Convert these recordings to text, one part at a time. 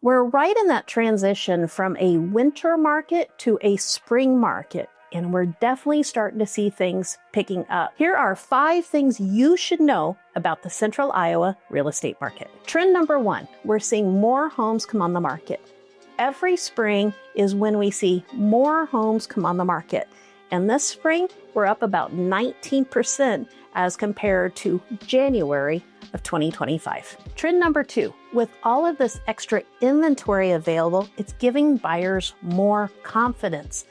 We're right in that transition from a winter market to a spring market, and we're definitely starting to see things picking up. Here are 5 things you should know about the Central Iowa real estate market. Trend number 1, we're seeing more homes come on the market. Every spring is when we see more homes come on the market. And this spring, we're up about 19% as compared to January of 2025. Trend number 2, with all of this extra inventory available, it's giving buyers more confidence.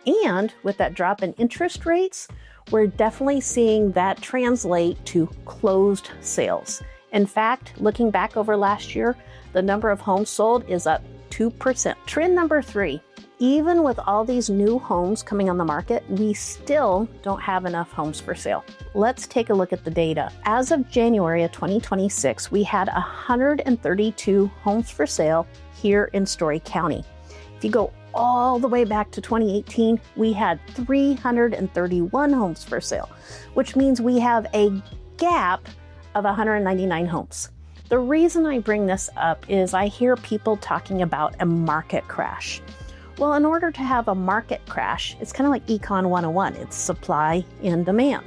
And with that drop in interest rates, we're definitely seeing that translate to closed sales. In fact, looking back over last year, the number of homes sold is up 2%. Trend number 3, even with all these new homes coming on the market, we still don't have enough homes for sale. Let's take a look at the data. As of January of 2026, we had 132 homes for sale here in Story County. If you go all the way back to 2018, we had 331 homes for sale, which means we have a gap of 199 homes. The reason I bring this up is I hear people talking about a market crash. Well, in order to have a market crash, it's kind of like Econ 101. It's supply and demand.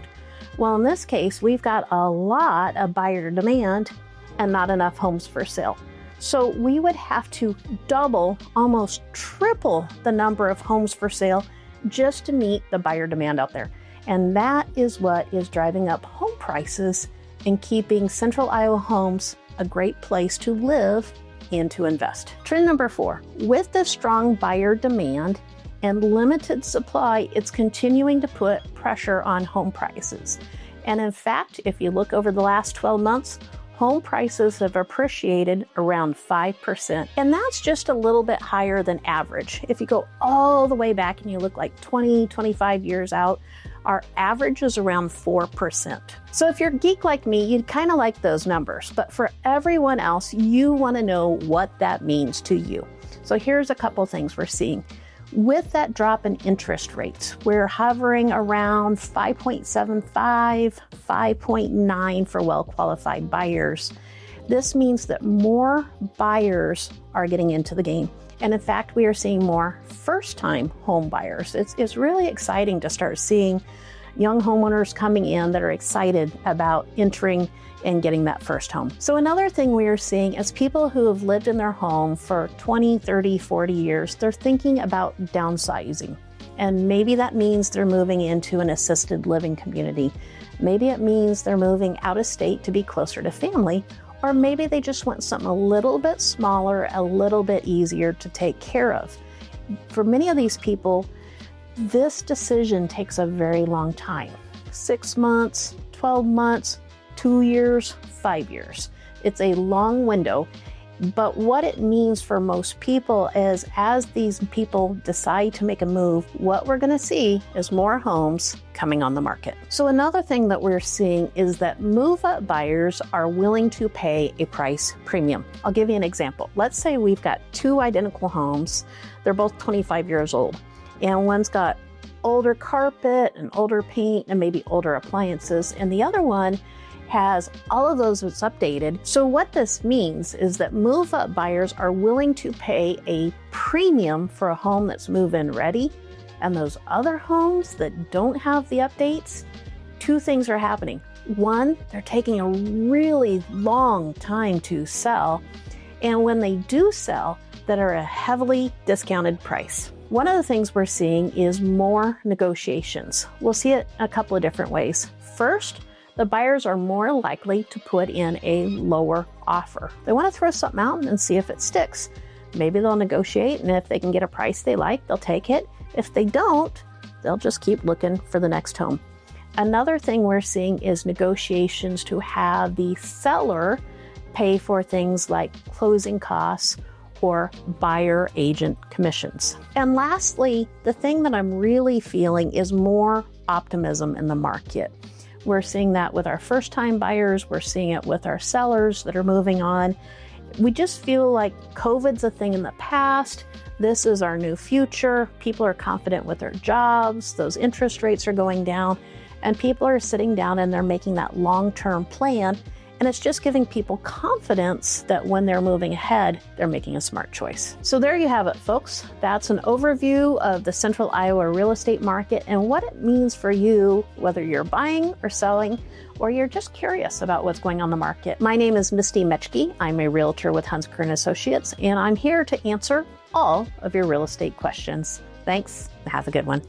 Well, in this case, we've got a lot of buyer demand and not enough homes for sale. So we would have to double, almost triple the number of homes for sale just to meet the buyer demand out there. And that is what is driving up home prices and keeping Central Iowa homes a great place to live and to invest. Trend number 4, with the strong buyer demand and limited supply, it's continuing to put pressure on home prices. And in fact, if you look over the last 12 months, home prices have appreciated around 5. And that's just a little bit higher than average. If you go all the way back and you look like 20, 25 years out, our average is around 4%. So if you're a geek like me, you'd kind of like those numbers. But for everyone else, you want to know what that means to you. So here's a couple things we're seeing. With that drop in interest rates, we're hovering around 5.75, 5.9 for well-qualified buyers. This means that more buyers are getting into the game. And in fact, we are seeing more first-time home buyers. It's really exciting to start seeing young homeowners coming in that are excited about entering and getting that first home. So another thing we are seeing is people who have lived in their home for 20, 30, 40 years, they're thinking about downsizing. And maybe that means they're moving into an assisted living community. Maybe it means they're moving out of state to be closer to family, or maybe they just want something a little bit smaller, a little bit easier to take care of. For many of these people, this decision takes a very long time. 6 months, 12 months, 2 years, 5 years. It's a long window. But what it means for most people is as these people decide to make a move, what we're going to see is more homes coming on the market. So another thing that we're seeing is that move-up buyers are willing to pay a price premium. I'll give you an example. Let's say we've got 2 identical homes. They're both 25 years old, and one's got older carpet and older paint and maybe older appliances, and the other one has all of those that's updated. So what this means is that move-up buyers are willing to pay a premium for a home that's move-in ready, and those other homes that don't have the updates, 2 things are happening. 1, they're taking a really long time to sell, and when they do sell, that are a heavily discounted price. One of the things we're seeing is more negotiations. We'll see it a couple of different ways. First, the buyers are more likely to put in a lower offer. They want to throw something out and see if it sticks. Maybe they'll negotiate, and if they can get a price they like, they'll take it. If they don't, they'll just keep looking for the next home. Another thing we're seeing is negotiations to have the seller pay for things like closing costs or buyer agent commissions. And lastly, the thing that I'm really feeling is more optimism in the market. We're seeing that with our first-time buyers. We're seeing it with our sellers that are moving on. We just feel like COVID's a thing in the past. This is our new future. People are confident with their jobs. Those interest rates are going down, and people are sitting down and they're making that long-term plan. And it's just giving people confidence that when they're moving ahead, they're making a smart choice. So there you have it, folks. That's an overview of the Central Iowa real estate market and what it means for you, whether you're buying or selling, or you're just curious about what's going on in the market. My name is Misty Metchke. I'm a realtor with Hunsaker & Associates, and I'm here to answer all of your real estate questions. Thanks. Have a good one.